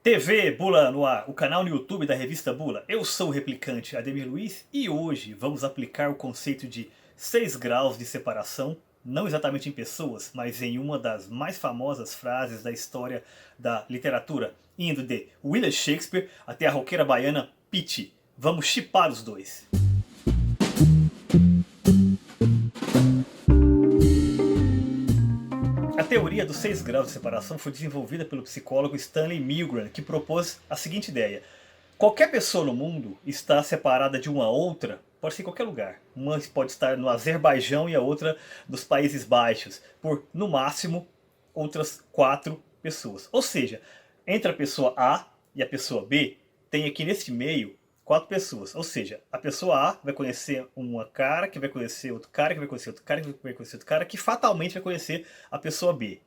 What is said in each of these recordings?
TV Bula no ar, o canal no YouTube da revista Bula. Eu sou o replicante Ademir Luiz e hoje vamos aplicar o conceito de 6 graus de separação, não exatamente em pessoas, mas em uma das mais famosas frases da história da literatura, indo de William Shakespeare até a roqueira baiana Pitty. Vamos shippar os dois. A teoria dos 6 graus de separação foi desenvolvida pelo psicólogo Stanley Milgram, que propôs a seguinte ideia. Qualquer pessoa no mundo está separada de uma outra, pode ser em qualquer lugar. Uma pode estar no Azerbaijão e a outra nos Países Baixos, por, no máximo, outras 4 pessoas. Ou seja, entre a pessoa A e a pessoa B, tem aqui nesse meio 4 pessoas. Ou seja, a pessoa A vai conhecer uma cara, que vai conhecer outro cara, que vai conhecer outro cara, que vai conhecer outro cara, que fatalmente vai conhecer a pessoa B.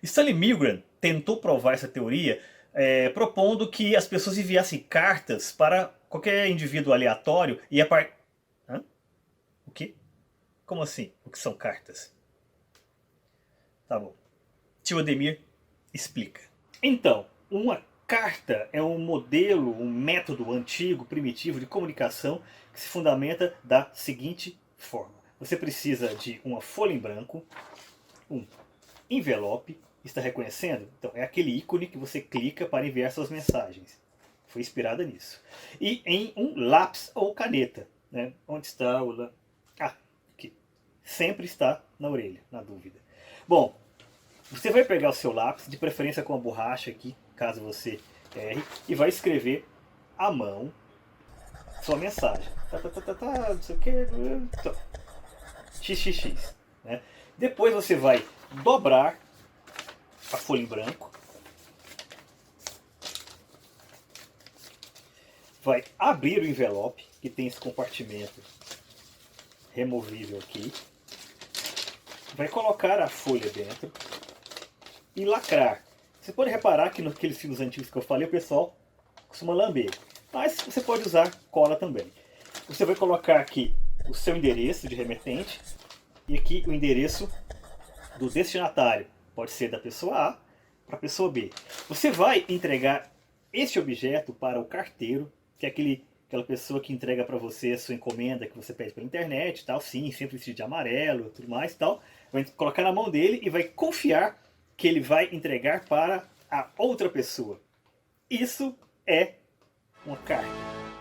Stanley Milgram tentou provar essa teoria propondo que as pessoas enviassem cartas para qualquer indivíduo aleatório e a par... Hã? O quê? Como assim? O que são cartas? Tá bom. Tio Ademir explica. Então, uma carta é um modelo, um método antigo, primitivo de comunicação que se fundamenta da seguinte forma. Você precisa de uma folha em branco, um envelope, está reconhecendo? Então é aquele ícone que você clica para enviar suas mensagens. Foi inspirada nisso. E em um lápis ou caneta. Né? Onde está o lápis? Ah, aqui. Sempre está na orelha, na dúvida. Bom, você vai pegar o seu lápis, de preferência com a borracha aqui, caso você erre, e vai escrever à mão sua mensagem. Não sei o que. XXX. Né? Depois você vai dobrar a folha em branco. Vai abrir o envelope, que tem esse compartimento removível aqui. Vai colocar a folha dentro e lacrar. Você pode reparar que naqueles filmes antigos que eu falei, o pessoal costuma lamber. Mas você pode usar cola também. Você vai colocar aqui o seu endereço de remetente e aqui o endereço do destinatário. Pode ser da pessoa A para a pessoa B. Você vai entregar este objeto para o carteiro, que é aquela pessoa que entrega para você a sua encomenda que você pede pela internet, tal, sim, sempre vestido de amarelo, tudo mais, tal. Vai colocar na mão dele e vai confiar que ele vai entregar para a outra pessoa. Isso é uma carta.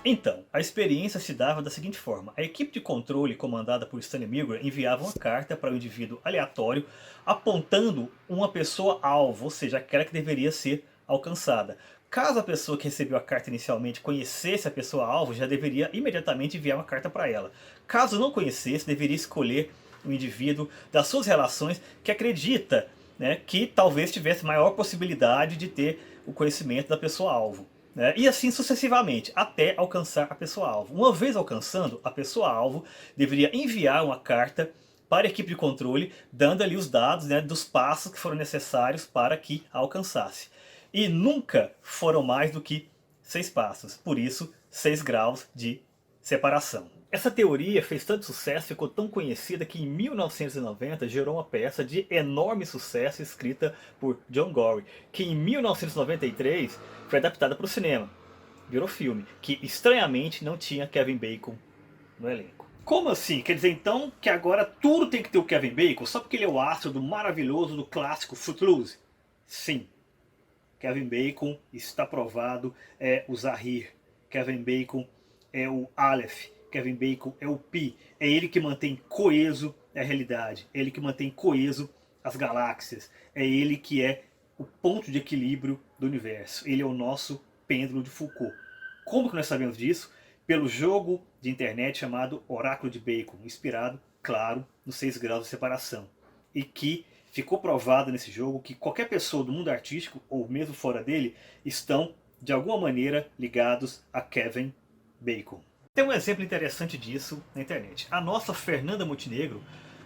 Então, a experiência se dava da seguinte forma. A equipe de controle comandada por Stanley Milgram enviava uma carta para um indivíduo aleatório apontando uma pessoa-alvo, ou seja, aquela que deveria ser alcançada. Caso a pessoa que recebeu a carta inicialmente conhecesse a pessoa-alvo, já deveria imediatamente enviar uma carta para ela. Caso não conhecesse, deveria escolher um indivíduo das suas relações que acredita, né, que talvez tivesse maior possibilidade de ter o conhecimento da pessoa-alvo. Né? E assim sucessivamente, até alcançar a pessoa-alvo. Uma vez alcançando a pessoa-alvo, deveria enviar uma carta para a equipe de controle, dando ali os dados, né, dos passos que foram necessários para que a alcançasse. E nunca foram mais do que 6 passos, por isso 6 graus de separação. Essa teoria fez tanto sucesso, ficou tão conhecida que em 1990 gerou uma peça de enorme sucesso escrita por John Gorey, que em 1993 foi adaptada para o cinema. Virou filme, que estranhamente não tinha Kevin Bacon no elenco. Como assim? Quer dizer então que agora tudo tem que ter o Kevin Bacon só porque ele é o astro do maravilhoso, do clássico Footloose? Sim. Kevin Bacon está provado, é o Zahir. Kevin Bacon é o Aleph. Kevin Bacon é o Pi. É ele que mantém coeso a realidade. É ele que mantém coeso as galáxias. É ele que é o ponto de equilíbrio do universo. Ele é o nosso pêndulo de Foucault. Como que nós sabemos disso? Pelo jogo de internet chamado Oráculo de Bacon, inspirado, claro, nos 6 graus de separação. E que ficou provado nesse jogo que qualquer pessoa do mundo artístico, ou mesmo fora dele, estão de alguma maneira ligados a Kevin Bacon. Tem um exemplo interessante disso na internet. A nossa Fernanda Montenegro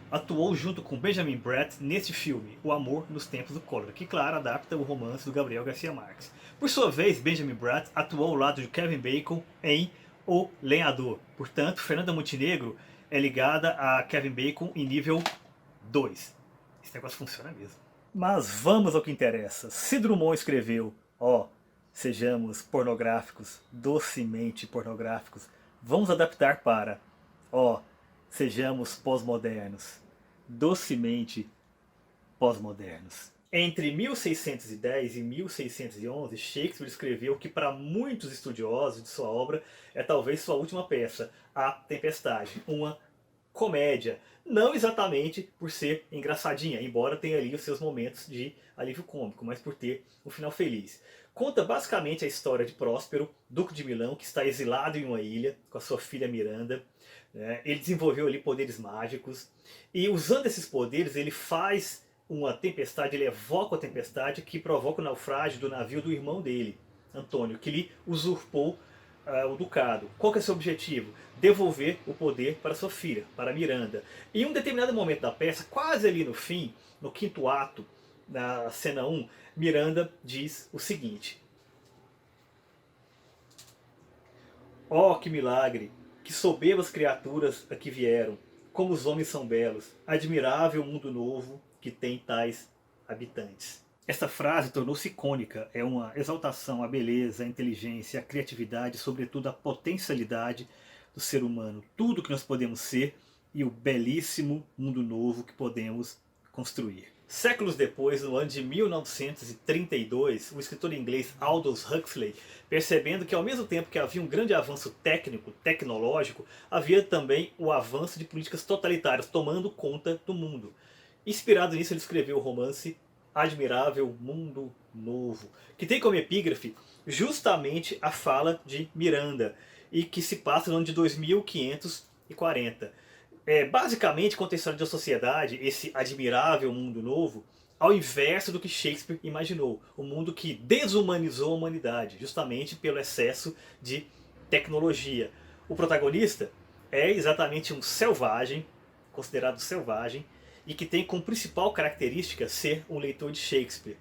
atuou junto com Benjamin Bratt nesse filme, O Amor nos Tempos do Cólera, que claro adapta o romance do Gabriel Garcia Marques. Por sua vez, Benjamin Bratt atuou ao lado de Kevin Bacon em O Lenhador. Portanto, Fernanda Montenegro é ligada a Kevin Bacon em nível 2. Esse negócio funciona mesmo. Mas vamos ao que interessa. Se Drummond escreveu, ó, sejamos pornográficos, docemente pornográficos. Vamos adaptar para, sejamos pós-modernos, docemente pós-modernos. Entre 1610 e 1611, Shakespeare escreveu que para muitos estudiosos de sua obra é talvez sua última peça, A Tempestade, uma comédia. Não exatamente por ser engraçadinha, embora tenha ali os seus momentos de alívio cômico, mas por ter um final feliz. Conta basicamente a história de Próspero, duque de Milão, que está exilado em uma ilha com a sua filha Miranda. Ele desenvolveu ali poderes mágicos e usando esses poderes ele faz uma tempestade, ele evoca a tempestade que provoca o naufrágio do navio do irmão dele, Antônio, que lhe usurpou o ducado. Qual que é o seu objetivo? Devolver o poder para sua filha, para Miranda. Em um determinado momento da peça, quase ali no fim, no quinto ato, na cena 1, Miranda diz o seguinte: que milagre! Que soberbas criaturas aqui vieram! Como os homens são belos! Admirável mundo novo que tem tais habitantes. Esta frase tornou-se icônica, é uma exaltação à beleza, à inteligência, à criatividade, sobretudo à potencialidade do ser humano. Tudo que nós podemos ser e o belíssimo mundo novo que podemos construir. Séculos depois, no ano de 1932, o escritor inglês Aldous Huxley, percebendo que ao mesmo tempo que havia um grande avanço técnico, tecnológico, havia também o avanço de políticas totalitárias tomando conta do mundo. Inspirado nisso, ele escreveu o romance Admirável Mundo Novo, que tem como epígrafe justamente a fala de Miranda, e que se passa no ano de 2540. Basicamente conta a história da sociedade, esse admirável mundo novo, ao inverso do que Shakespeare imaginou. Um mundo que desumanizou a humanidade, justamente pelo excesso de tecnologia. O protagonista é exatamente um selvagem, considerado selvagem, e que tem como principal característica ser um leitor de Shakespeare.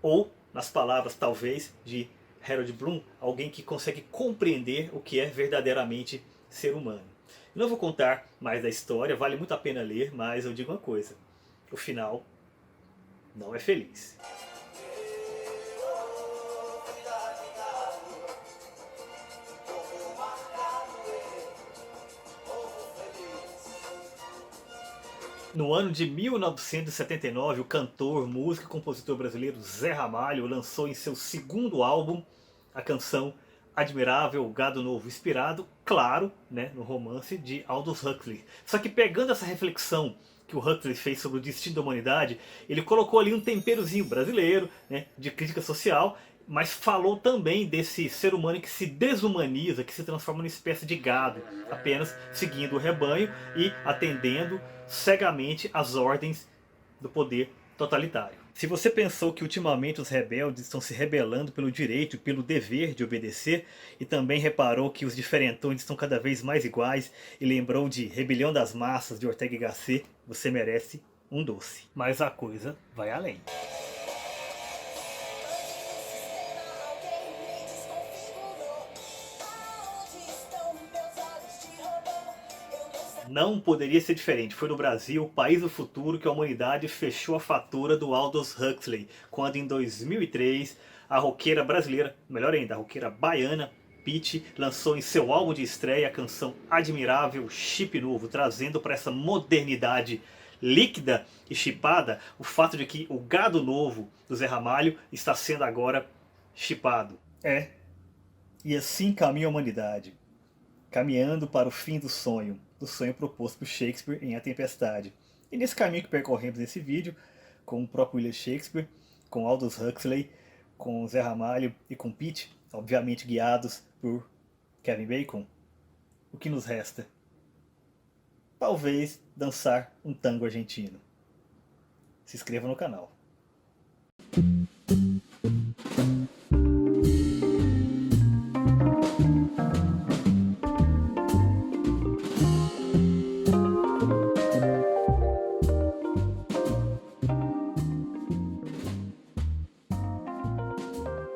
Ou, nas palavras talvez de Harold Bloom, alguém que consegue compreender o que é verdadeiramente ser humano. Não vou contar mais da história, vale muito a pena ler, mas eu digo uma coisa: o final não é feliz. No ano de 1979, o cantor, músico e compositor brasileiro Zé Ramalho lançou em seu segundo álbum a canção Admirável Gado Novo, inspirado, claro, no romance de Aldous Huxley. Só que pegando essa reflexão que o Huxley fez sobre o destino da humanidade, ele colocou ali um temperozinho brasileiro, de crítica social, mas falou também desse ser humano que se desumaniza, que se transforma numa espécie de gado, apenas seguindo o rebanho e atendendo cegamente às ordens do poder totalitário. Se você pensou que ultimamente os rebeldes estão se rebelando pelo direito e pelo dever de obedecer, e também reparou que os diferentões estão cada vez mais iguais, e lembrou de Rebelião das Massas de Ortega y Gasset, você merece um doce. Mas a coisa vai além. Não poderia ser diferente. Foi no Brasil, o país do futuro, que a humanidade fechou a fatura do Aldous Huxley, quando em 2003 a roqueira brasileira, melhor ainda, a roqueira baiana, Pitty, lançou em seu álbum de estreia a canção Admirável Chip Novo, trazendo para essa modernidade líquida e chipada o fato de que o gado novo do Zé Ramalho está sendo agora chipado. E assim caminha a humanidade, caminhando para o fim do sonho proposto por Shakespeare em A Tempestade. E nesse caminho que percorremos nesse vídeo, com o próprio William Shakespeare, com Aldous Huxley, com Zé Ramalho e com Pitty, obviamente guiados por Kevin Bacon, o que nos resta? Talvez dançar um tango argentino. Se inscreva no canal.